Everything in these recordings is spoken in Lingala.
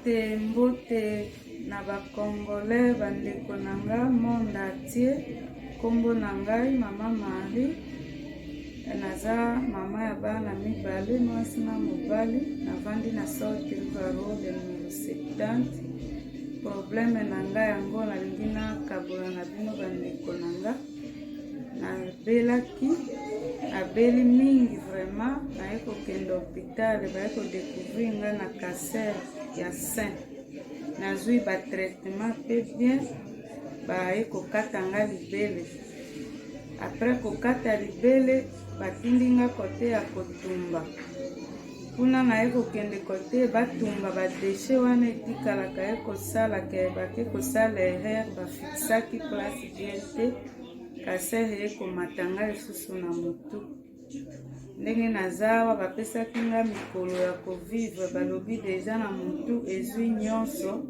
Mbote na Congolais bandeko nanga monde entier. Kombo nangai Mama Marie. Naza mama ya bana mibale mwasi na mobali. Navandi na South River Road numéro 70. Problème nanga yango nalingi nakabola na bino bandeko nanga. Nabelaki abeli mingi vraiment naye kokende hôpital baye kodécouvrir nga na cancer ya sein. Nazwi ba traitement pe bien baye kokata nga libele. Après kokata libele batindi nga kote ya kotumba. Kuna naye kokende kote batumba badeshe wana etikalaka ye kosala bake kosala erreur bafixaki place bien te. Cancer ye komatanga lisusu na mutu. Ndenge nazawa bapesaki nga mikolo ya kovivre balobi deja na mutu ezwi nyonso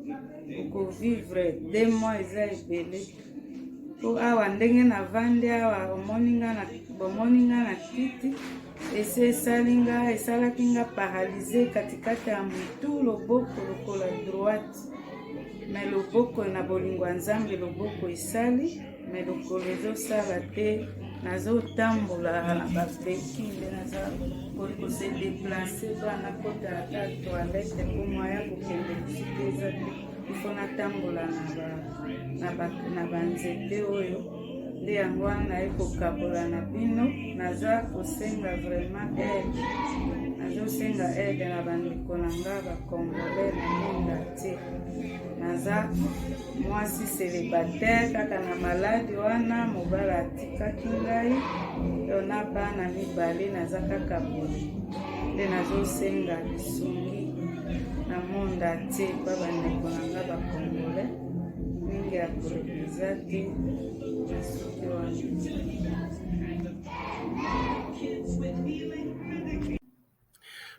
okovivre 2 mois eza ebele. Po awa ndenge navandi awa bomoni nga na kiti ese esalaki nga paralyse katikati ya mutu loboko lokola droite. Me loboko na bolingo ya Nzambe loboko esali. Me lokolo ezosala te nazotambola na babekile kose deplace bana kota ata toilette po moya kokende lisusu eza te ifo natambola na banzete oyo nde yango wana naye kokabola na bino. Naza kosenga vraiment aide, nazosenga aide na bandeko na nga Congolais na monde entier. Naza mwasi célibataire kaka na maladi wana mobali atikaki ngai yo na bana mibale naza kaka boye. Nde nazosenga lisungi na monde entier pa bandeko na nga Congolais mingi ya kolekeza te na soki wana.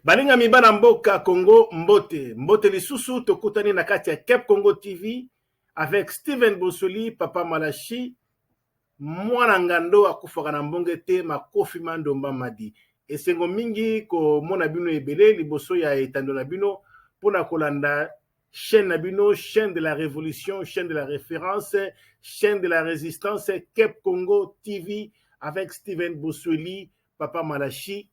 Balinga mibana mboka Congo mbote lisusu tokutani na kati ya Cap Congo TV avec Steven Bosoli, Papa Malachi, mwana ngando akufaka na mbonge te Makofi Mandomba Madi. Esengo mingi ko mona bino ebele liboso ya etando na bino pona kolanda chaîne na bino, chaîne de la révolution, chaîne de la référence, chaîne de la résistance, Cap Congo TV avec Steven Bosoli, Papa Malachi,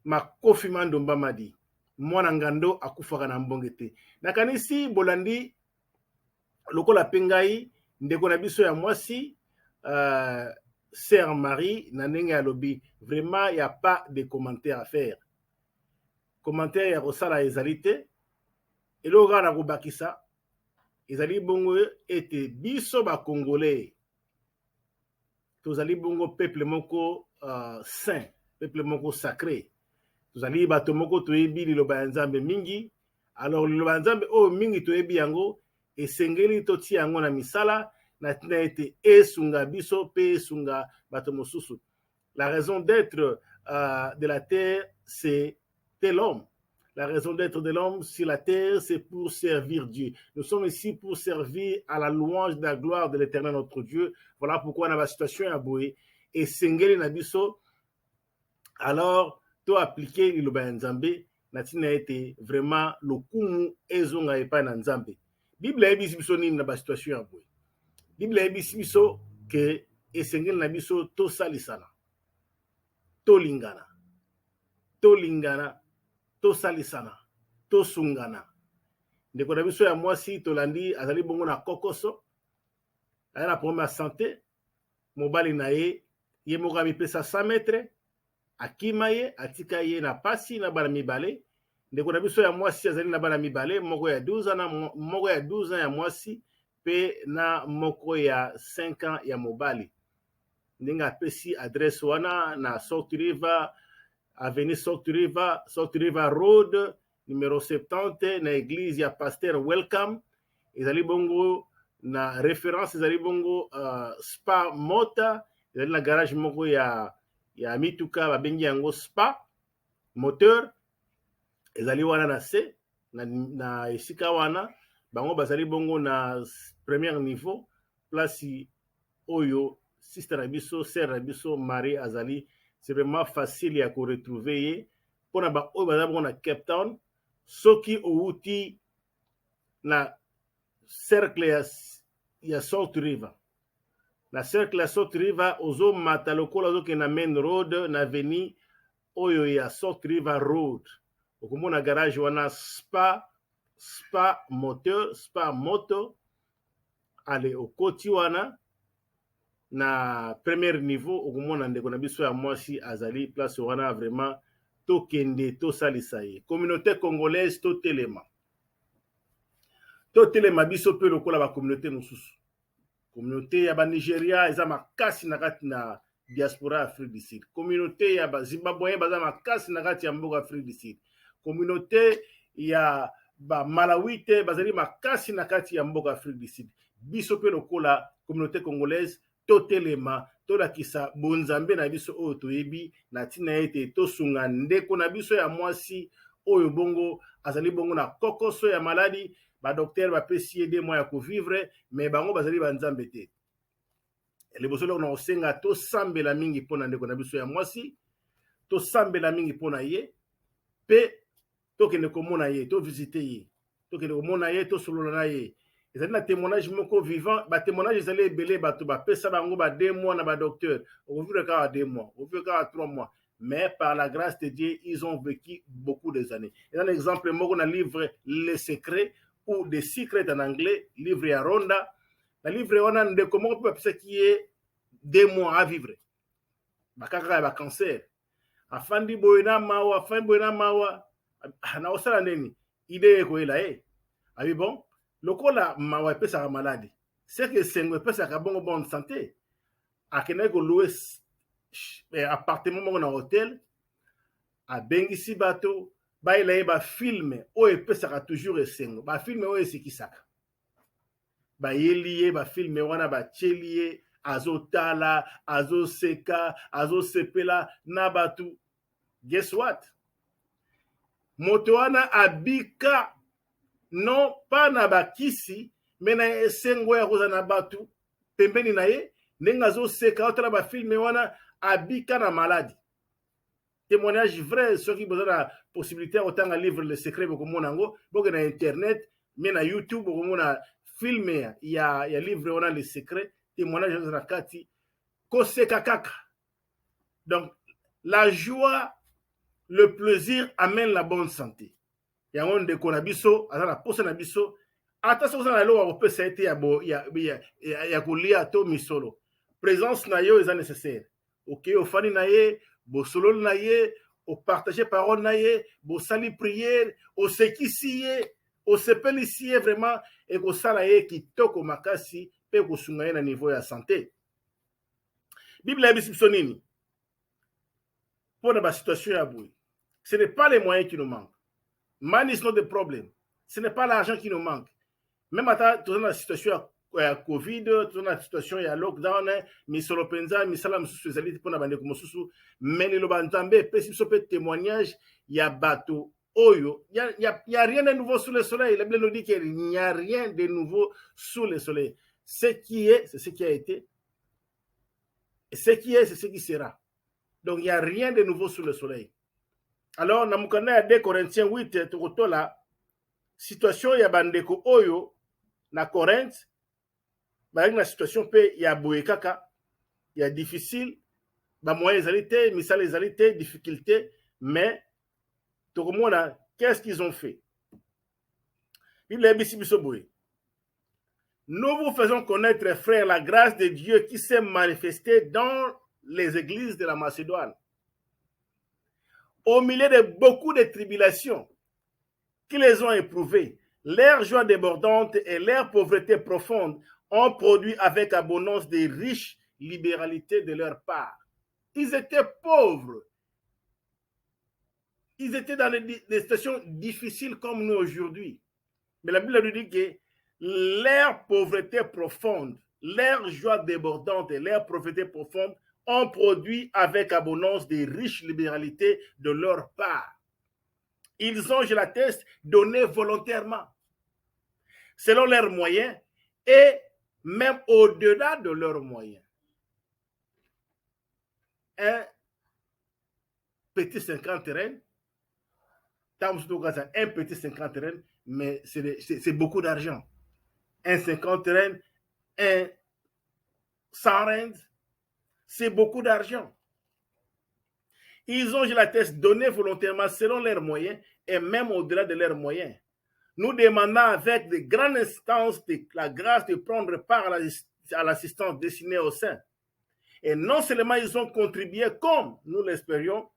Makofi Mandomba Madi. Mwana ngando akufaka na mbonge te. Nakanisi bolandi lokola pengai ndeko na biso ya mwasi Sœur Marie na ndenge ya lobi. Vraiment il y a pas de commentaires à faire. Commentaire ya kosala ezali te. Eloga na kobakisa ezali bongo ete biso ba Congolais tozali bongo peuple moko saint, peuple moko sacré. Tozali bato moko toyebi liloba ya Nzambe mingi. Alors liloba ya Nzambe o mingi toyebi yango esengeli toti yango na misala na tina ete esunga biso pe esunga bato mosusu. La raison d'être de la terre c'est l'homme. La raison d'être de l'homme sur la terre, c'est pour servir Dieu. Nous sommes ici pour servir à la louange de la gloire de l'Éternel notre Dieu. Voilà pourquoi on a la situation à Boé. Et Sengeli Nabiso, alors, to appliquer liloba ya Nzambe, natina ete vraiment lokumu ezonga epa na Nzambe. Bible ebisi biso nini na ba situation ya Boé. Bible ebisi biso ke esengeli na biso to salisana. To lingana. To salisana, to sungana. Ndeko na biso ya mwasi tolandi azali bongo na kokoso. Aya na problème ya santé. Mobali na ye moko amipesa 100 mètres. Akima ye, atika ye na pasi na bana mibale. Ndeko na biso ya mwasi azali na bana mibale. Moko ya 12 ans ya mwasi. Pe na moko ya 5 ans ya mobali. Ndenge apesi adresse wana na South River Avenue South River Road, numéro 70, na église ya Pasteur Welcome. Ezali bongo na référence, ezali bongo Spa Mota, ezali na garage moko ya mituka babengi yango Spa Moteur. Ezali wana na se, na esika wana, bango bazali bongo na premier niveau, place oyo, sister Rabiso, sœur Rabiso, Marie Azali. C'est vraiment facile à retrouver. Pour na Cape Town, soki outi na cercle ya Salt River. Na cercle ya Salt River ozomata lokola ozokende na main road na avenue oyo ya Salt River Road. Okomona garage wana spa moto. Ale okoti wana na premier niveau okomona ndeko na biso ya mwasi azali place wana vraiment tokende tosalisa ye. Communauté congolaise totelema biso pe lokola ba communauté mosusu. Communauté ya ba Nigeria eza makasi na kati na diaspora Afrique du Sud. Communauté ya ba Zimbabwe baza makasi na kati ya mboka Afrique du Sud. Communauté ya ba Malawite bazali makasi na kati ya mboka Afrique du Sud. Biso pe lokola communauté congolaise totelema tolakisa bonzambe na biso oyo toyebi na tina ete tosunga ndeko na biso ya mwasi oyo bongo azali bongo na kokoso ya maladi. Ba docteur bapesi ye 2 mois ya kovivre mais bango bazali banzambe te. Liboso loko na osenga tosambela mingi mpona ndeko na biso ya mwasi, tosambela mingi mpona ye pe tokende komona ye, tovisite ye, tokende komona ye, tosolola na ye. Ezali na témoignage moko vivant, ba témoignage ezali ebele bato bapesa bango ba 2 mois na ba docteur, okovivre kaka 2 mois, okovivre kaka 3 mois, mais par la grâce de Dieu ils ont vécu beaucoup des années. Et un exemple moko na livre Les Secrets ou The Secret en anglais, livre ya Ronda, na livre wana ndeko moko pe bapesa ki ye 2 mois à vivre, bakaka ya ba cancer, afandi boye na mawa na osala nini ide ekoyela ye abi bon lokola mawa epesaka maladi c'est que sengo epesaka bongo bonne santé akendaki koluwe appartement moko na hotel abengisi bato bayela ye bafilme oyo epesaka toujours esengo, bafilme oyo esekisaka, bayeli ye bafilme wana batieli ye azotala azoseka azosepela na batu. Guess what? Moto wana abika non pas na bakisi mais na esengo ya koza na batu pembeni na ye ndenge azoseka otala bafilme wana abika na maladi. Témoignage vrai, ceux qui ont la possibilité autant à livre le secret beaucoup mon ango, beaucoup na internet, mais na YouTube beaucoup mon filmer, il y a livre on a le secret, témoignage dans la kati, koseka kaka. Donc la joie, le plaisir amène la bonne santé. Il y a un de konabiso, à la poste nabiso, attention à la loi au peut ça été ya kolia to misolo. Présence na yo est nécessaire. OK, au fani na ye bo solo na ye, au partager parole na ye, bo sali prière, au sekisi ye, au sepelisi ye vraiment et ko sala ye kitoko makasi pe ko sunga ye na niveau ya santé. Bible ya biso nini? Pour la situation ya boui. Ce n'est pas les moyens qui nous manquent. Money is not the problem. Ce n'est pas l'argent qui nous manque. Même dans la situation ya Covid, dans la situation ya lockdown, misolo penza, misala mususu ezali pona bandeko mususu, mais le banzambe pesi so pe témoignage ya bato oyo, y a rien de nouveau sous le soleil. La Bible nous dit qu'il n'y a rien de nouveau sous le soleil. Ce qui est, c'est ce qui a été. Et ce qui est, c'est ce qui sera. Donc il n'y a rien de nouveau sous le soleil. Alors, na mukanda ya 2 Corinthiens 8, tokotola situation ya bandeko oyo na Corinthe, bazali na situation pe ya boye kaka, ya difficile, ba moyens ezali te, misala ezali te, difficulté, mais tokomona qu'est-ce qu'ils ont fait. Il est bisi biso boye. Nous vous faisons connaître, frères, la grâce de Dieu qui s'est manifestée dans les églises de la Macédoine. Au milieu de beaucoup de tribulations qui les ont éprouvées, leur joie débordante et leur pauvreté profonde ont produit avec abondance des riches libéralités de leur part. Ils étaient pauvres. Ils étaient dans des situations difficiles comme nous aujourd'hui. Mais la Bible nous dit que leur pauvreté profonde, leur joie débordante et leur pauvreté profonde ont produit avec abondance des riches libéralités de leur part. Ils ont, je l'atteste, donné volontairement, selon leurs moyens et même au-delà de leurs moyens. Un petit 50 reines un petit 50 rennes, mais c'est beaucoup d'argent. Un 50 rennes, un 100 rennes, c'est beaucoup d'argent. Ils ont, je l'atteste, donné volontairement selon leurs moyens et même au-delà de leurs moyens. Nous demandons avec de grandes instances la grâce de prendre part à l'assistance destinée aux saints. Et non seulement ils ont contribué comme nous l'espérions,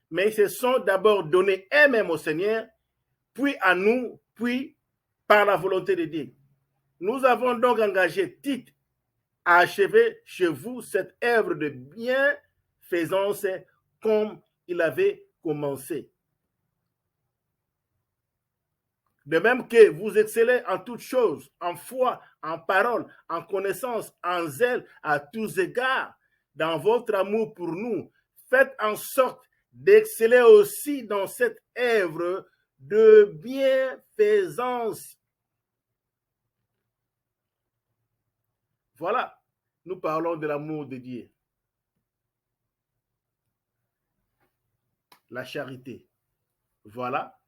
mais ils se sont d'abord donnés eux-mêmes au Seigneur, puis à nous, puis par la volonté de Dieu. Nous avons donc engagé Tite à achever chez vous cette œuvre de bienfaisance comme il avait commencé. De même que vous excellez en toutes choses, en foi, en parole, en connaissance, en zèle, à tous égards, dans votre amour pour nous, faites en sorte d'exceller aussi dans cette œuvre de bienfaisance. Voilà, nous parlons de l'amour de Dieu. La charité. Voilà,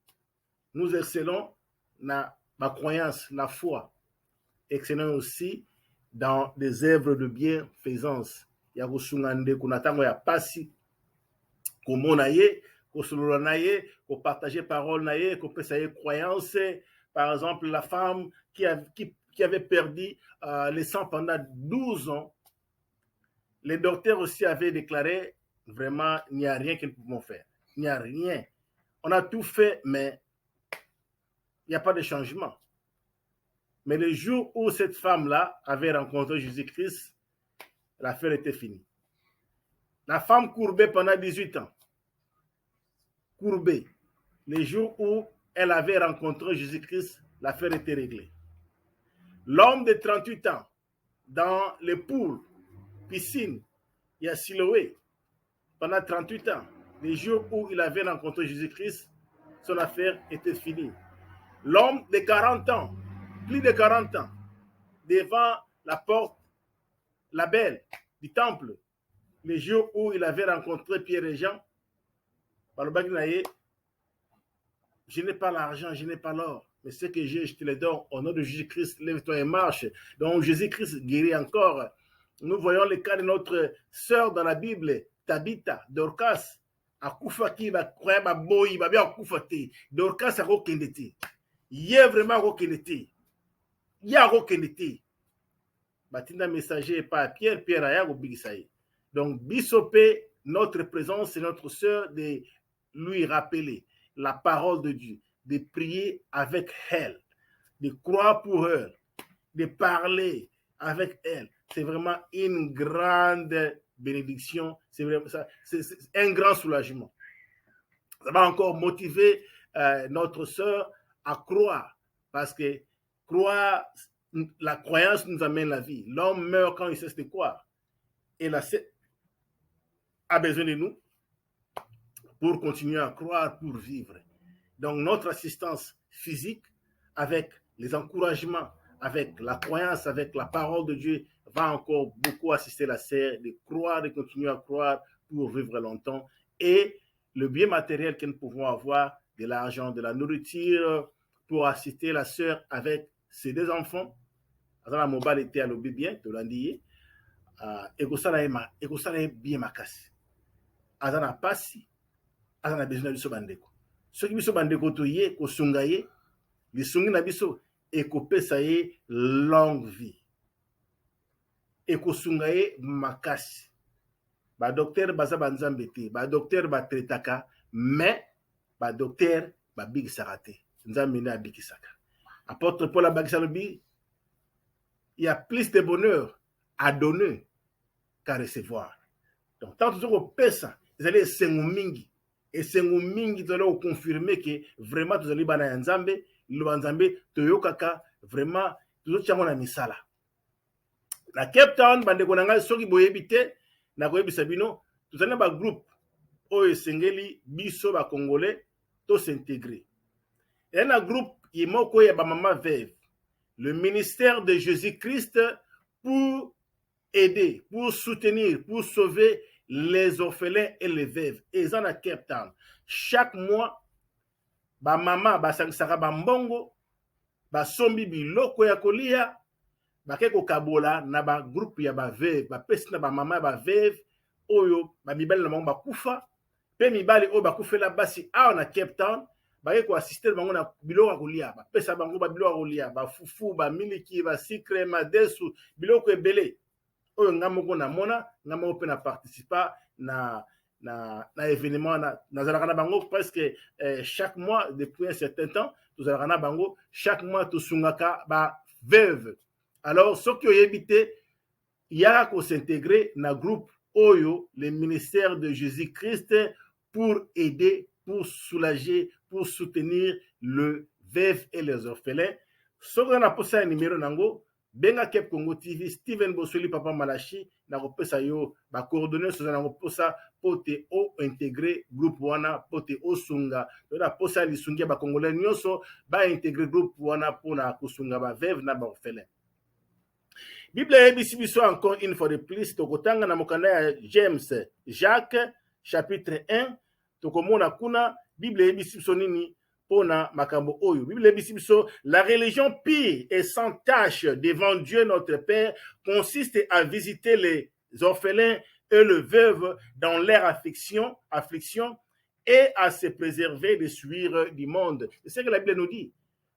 nous excellons dans la croyance, la foi. Excellons aussi dans des œuvres de bienfaisance. Ya kusungande kunatango ya pasi komona ye, kosolola na ye, ko partager parole na ye, ko pesa ye croyance. Par exemple, la femme qui avait perdu le sang pendant 12 ans, les docteurs aussi avaient déclaré vraiment il n'y a rien que nous pouvons faire. Il n'y a rien. On a tout fait, mais il n'y a pas de changement. Mais le jour où cette femme-là avait rencontré Jésus-Christ, l'affaire était finie. La femme courbée pendant 18 ans, courbée, le jour où elle avait rencontré Jésus-Christ, l'affaire était réglée. L'homme de 38 ans, dans les poules, piscine, il y a Siloé, pendant 38 ans, le jour où il avait rencontré Jésus-Christ, son affaire était finie. L'homme de 40 ans, plus de 40 ans, devant la porte, la belle du temple, le jour où il avait rencontré Pierre et Jean, par le bagnaïe, je n'ai pas l'argent, je n'ai pas l'or, mais ce que j'ai, je te le donne. Au nom de Jésus-Christ, lève-toi et marche. Donc Jésus-Christ guérit encore. Nous voyons le cas de notre sœur dans la Bible, Tabitha, Dorcas, akufaki bakoya baboyi babi akufate. Dorcas akokendete. Yé vraiment akokendete. Yé akokendete. Batinda messager pas Pierre, Pierre aya kobigisaye. Donc bisopé, notre présence et notre sœur de lui rappeler la parole de Dieu, de prier avec elle, de croire pour elle, de parler avec elle. C'est vraiment une grande bénédiction, c'est un grand soulagement. Ça va encore motiver notre sœur à croire, parce que croire, la croyance nous amène la vie. L'homme meurt quand il cesse de croire. Et la a besoin de nous pour continuer à croire, pour vivre. Donc notre assistance physique, avec les encouragements, avec la croyance, avec la parole de Dieu, va encore beaucoup assister la sœur de croire, de continuer à croire pour vivre longtemps. Et le bien matériel que nous pouvons avoir, de l'argent, de la nourriture, pour assister la sœur avec ses deux enfants. La mobile était à l'obé bien, de l'andier. Et que ça est bien makasi. Azana pasi, azana besoin de bandeko. Ce qui biso bandeko to ye ko sunga ye, bisungi na biso e ko pesa ye longue vie. E ko sunga ye makasi. Ba docteur baza banzambe te, ba docteur ba tretaka, mais ba docteur ba bigisaka te. Nzambe na bigisaka. Apôtre Paul Abakisalobi, il y a plus de bonheur à donner qu'à recevoir. Donc tant que vous pesa, vous allez mingi. Et mingi, vous allez confirmer que vraiment vous allez bana nzambe, le nzambe toyokaka vraiment tout chango na misala. Na Cape Town bande konanga soki boyebite na koyebisa bino, tout allez ba groupe oyo sengeli biso ba congolais to s'intégrer. Et un groupe imoko ya ba mama veuve, le ministère de Jésus-Christ pour aider, pour soutenir, pour sauver les orphelins et les veuves. Et ils en à Cape Town. Chaque mois, ba mama basangisaka bambongo basombi biloko ya kolia bake kokabola na ba groupe ya ba veuve bapesi na ba mama ya ba veuve oyo ba mibali na bango bakufa pe mibali oyo bakufela basi awa na Cape Town bake koassiste bango na biloko ya kolia bapesa bango ba biloko ya kolia bafufu bamiliki basikre madesu biloko ebele oyo nga moko namona nga moko mpe na participa na événement nazalaka na bango presque chaque mois depuis un certain temps tozalaka na bango chaque mois tosungaka ba veuve. Alors soki oyebi te yaka kos'intégrer na groupe oyo le ministère de Jésus-Christ pour aider, pour soulager, pour soutenir le veuve et les orphelins. Soki na posa ya numéro nango benga Kep Congo TV Steven Bosweli Papa Malachi na kopesa yo ba coordonnées soza na koposa pote o intégrer groupe wana pote o sunga na posa lisungia ba congolais nyonso ba intégrer groupe wana pona kusunga ba veuve na ba orphelin. Bible ebisi biso encore une fois de plus tokotanga na mokanda ya James Jacques chapitre 1 tokomona kuna Bible ebisi biso nini pona makambo oyo. Bible ebisi biso la religion pure et sans tache devant Dieu notre Père consiste à visiter les orphelins et les veuves dans leur affliction et à se préserver des souillures du monde. C'est ce que la Bible nous dit.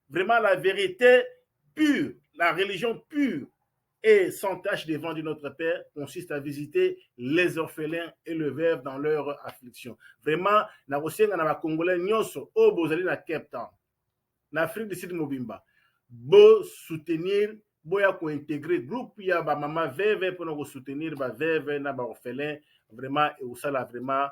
Vraiment la vérité pure, la religion pure et sans tâche devant Dieu notre Père consiste à visiter les orphelins et les veuves dans leur affliction. Vraiment, na kosenga na ba Congolais nyonso o bozali na Cape Town, na Afrique du Sud mobimba, bo soutenir, boya ko intégrer groupe ya ba mama veuve pour nous soutenir ba veuve na ba orphelins vraiment et osala vraiment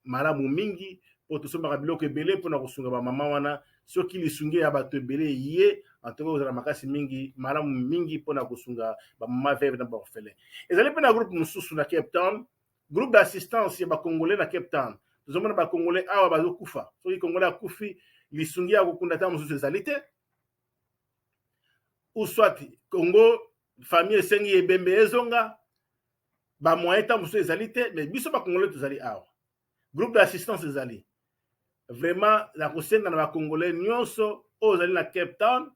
malamu mingi pour tout somba biloko ebele pour na kosunga ba mama wana soki lisungi ya bato ebele ye antoko ozala makasi mingi malamu mingi pour na kosunga ba mama veuve na ba orphelins. Ezali pe na groupe mususu na Cape Town, groupe d'assistance ya ba Congolais na Cape Town. Tozomona ba Congolais awa bazokufa. Soki Congolais akufi lisungi ya kokunda ta mususu ezali te. Ou soit Congo famille esengi ebembe ezonga ba moyen ta mususu ezali te, mais biso ba Congolais tozali awa. Groupe d'assistance ezali. Vraiment la kosenga na ba Congolais nyonso ozali na Cape Town,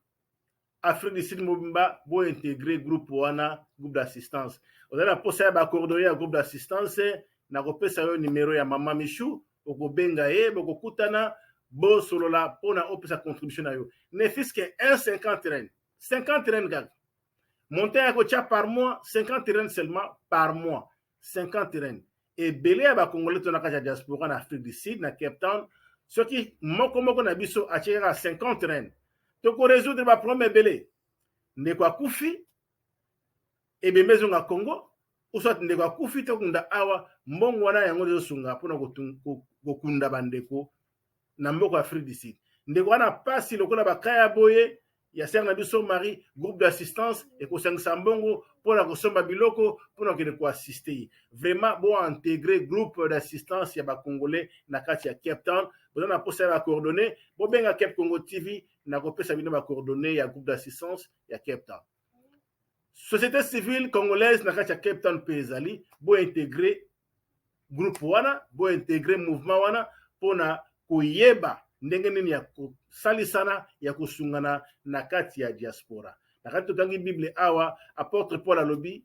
Afrique du Sud mobimba bo intégrer groupe wana groupe d'assistance. Ozali na posa ya ba coordonner ya groupe d'assistance na kopesa yo numéro ya mama Michou okobenga ye bokokutana bo solola pona opesa contribution na yo. Ne fils que 1,50 rand. 50 rand gag. Montant ya kocha par mois 50 rand seulement par mois. 50 rand. Et belé ya ba Congolais to na kaja diaspora na Afrique du Sud na Cape Town soki moko na biso acheka 50 rand. Toko résoudre ba problème belé. Ndeko akufi ebembezo nga Congo usat ndeko akufi to kunda awa mbongo wana yango zo sunga pona kokunda bandeko na mboko Afrique du Sud. Ndeko wana pasi lokola bakaya boye ya ser na biso mari groupe d'assistance et kosangisa mbongo pona kosomba biloko pona kene ko assister. Vraiment bo intégrer groupe d'assistance ya ba Congolais na kati ya Cape Town. Vous avez posé la coordonnée. Bon, bien à Cape Congo TV, n'a pas posé la coordonnée. Il y a groupe d'assistance, il y a Cape Town. Société civile congolaise n'a pas Cape Town Payzali. Bon intégrer groupe wana, bon intégrer mouvement wana pour na kuyeba ndenge nini ya salisana ya kusungana na kati ya diaspora. Na kati totangi Bible awa apôtre Paul alobi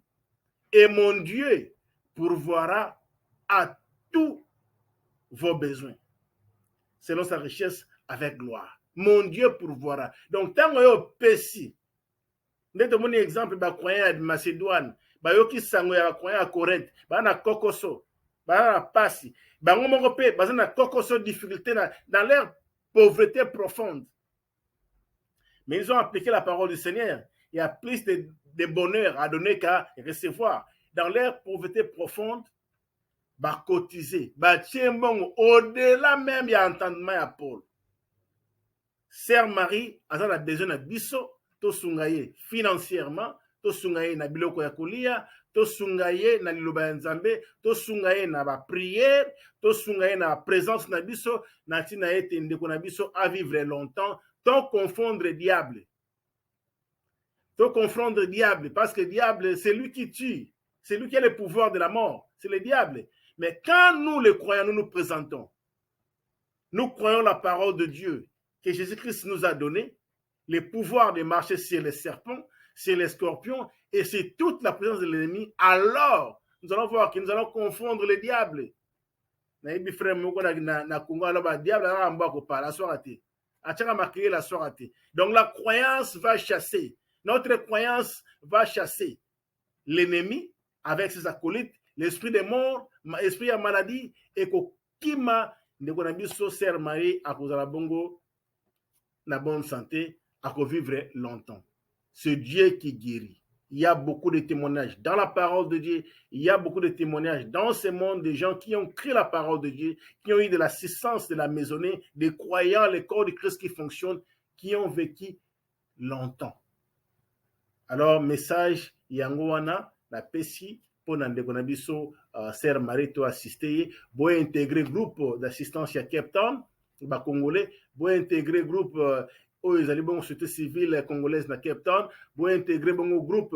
et mon Dieu pourvoira à tous vos besoins selon sa richesse avec gloire. Mon Dieu pourvoira. Donc, tant que yo pesi, nous avons un exemple de croyant de Macédoine, bayoki sango ya croyant à Corinthe, na kokoso, na pasi, bango pe, na kokoso difficulté dans leur pauvreté profonde. Mais ils ont appliqué la parole du Seigneur. Il y a plus de bonheur à donner qu'à recevoir. Dans leur pauvreté profonde, cotiser, au-delà même, il y a entendement à Paul. Sœur Marie, elle a besoin de biso, to sungaye financièrement, to sungaye na biloko ya kolia, to sungaye na liloba ya Nzambe, to sungaye na ba prière, to sungaye na présence na biso, na tina ete ndeko na biso à vivre longtemps, to confondre diable. To confondre diable, parce que diable, c'est lui qui tue, c'est lui qui a le pouvoir de la mort, c'est le diable. Mais quand nous, les croyants, nous nous présentons, Nous croyons la parole de Dieu que Jésus-Christ nous a donné, le pouvoir de marcher sur les serpents, sur les scorpions et sur toute la présence de l'ennemi. Alors, nous allons voir que nous allons confondre le diable. Donc la croyance va chasser, notre croyance va chasser l'ennemi avec ses acolytes, l'esprit de mort, l'esprit de maladie, et kokima ndeko na biso sœur Marie akozala bongo na bonne santé, à vivre longtemps. C'est Dieu qui guérit. Il y a beaucoup de témoignages dans la parole de Dieu. Il y a beaucoup de témoignages dans ce monde de gens qui ont créé la parole de Dieu, qui ont eu de l'assistance de la maisonnée, des croyants, les corps du Christ qui fonctionnent, qui ont vécu longtemps. Alors, message Yangoana, la PESI, pour ndeko na biso Sœur Marie to assister, pour intégrer groupe d'assistance à Cape Town, ba congolais, pour intégrer groupe aux société civile congolaise na Cape Town, pour intégrer bon groupe,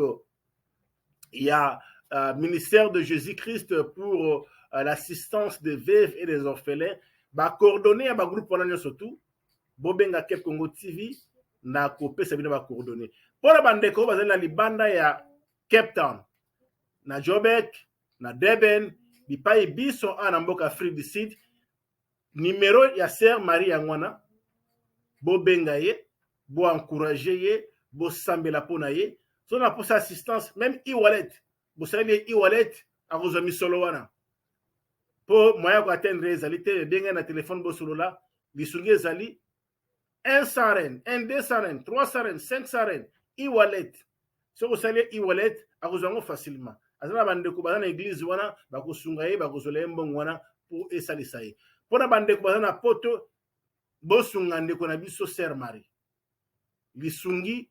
il y a ministère de Jésus-Christ pour l'assistance des veuves et des orphelins, ba coordonner à ba groupe on surtout, bobenga Cape Congo TV na kopé ça ba coordonner. Pour la bande ko bazali na libanda ya Cape Town, na Joburg, na Durban, bipai biso ana mboka Afrique du Sud, numéro ya Sœur Marie Yangwana, bo benga ye, bo encourager ye, bo sambela pona ye, son a pour sa assistance, même e-wallet, bo sali e-wallet a rozami solo wana. Po moya ko atteindre ezali te benga na téléphone bo solo la, bisungi ezali 1 saren, 1 2 saren, 3 saren, 5 saren, e-wallet. So ko sali e-wallet a rozango facilement. Azana bandeko bazana église wana bakosunga ye bakozola mbongo wana pour esalisa ye. Pona bandeko bazana poto bosunga ndeko na biso Sœur Marie. Lisungi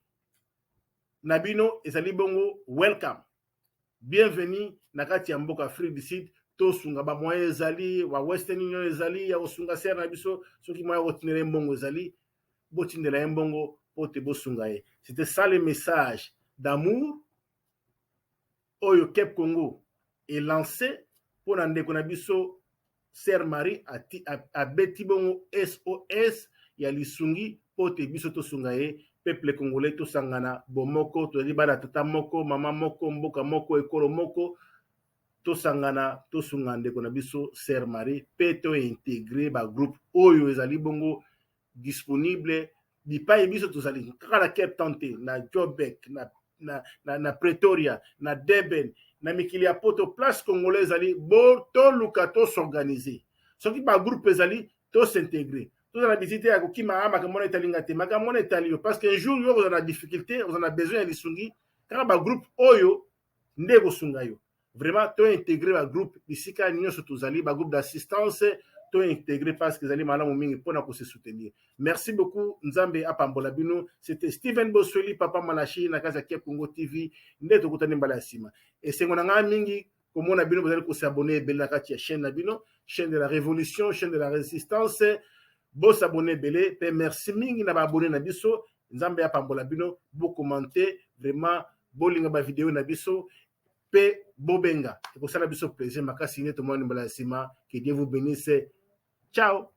nabino ezali bongo welcome. Bienvenue na kati ya mboka Afrique du Sud. To sunga ba moyen ezali wa Western Union ezali ya osunga Sœur na biso soki moyen kotinela mbongo ezali botindela mbongo pote bosunga ye. C'était ça le message d'amour Oyo Cape Congo est lancé pour ndeko na biso Sœur Marie a beti bongo SOS ya lisungi pote biso to sungaye peuple congolais to sangana bomoko to libana tata moko mama moko mboka moko ekolo moko to sangana to sunga ndeko na biso Sœur Marie pe to intégrer ba groupe oyo ezali bongo disponible bipai biso to zali kala Cape Town na Joburg na Pretoria, na Durban, na mikili ya poto place congolaise ali bo to luka to s'organiser. Soki ba groupe ezali to s'intégrer. To na visiter ya kokima ama kamona italinga te, makamona italio parce qu'un jour yo vous en a difficulté, vous en a besoin de sungi, kaka ba groupe oyo ndeko sunga yo. Vraiment to intégrer ba groupe bisika nyonso tozali ba groupe d'assistance to intégrer parce que zali malamu mingi pona ko se soutenir. Merci beaucoup Nzambe apambola bino. C'était Steven Bosweli papa Manashi na kaza Cape Congo TV ndeto kutani mbala ya sima. Et c'est ngona mingi komona bino vous allez ko s'abonner bela kati ya chaîne na bino, chaîne de la révolution, chaîne de la résistance. Bo s'abonner belé, pe merci mingi na ba abonner na biso. Nzambe apambola bino, bo commenter vraiment bo linga ba vidéo na biso. Pe bobenga. Et pour ça la biso plaisir makasi neto mwana mbala ya sima. Que Dieu vous bénisse. Ciao.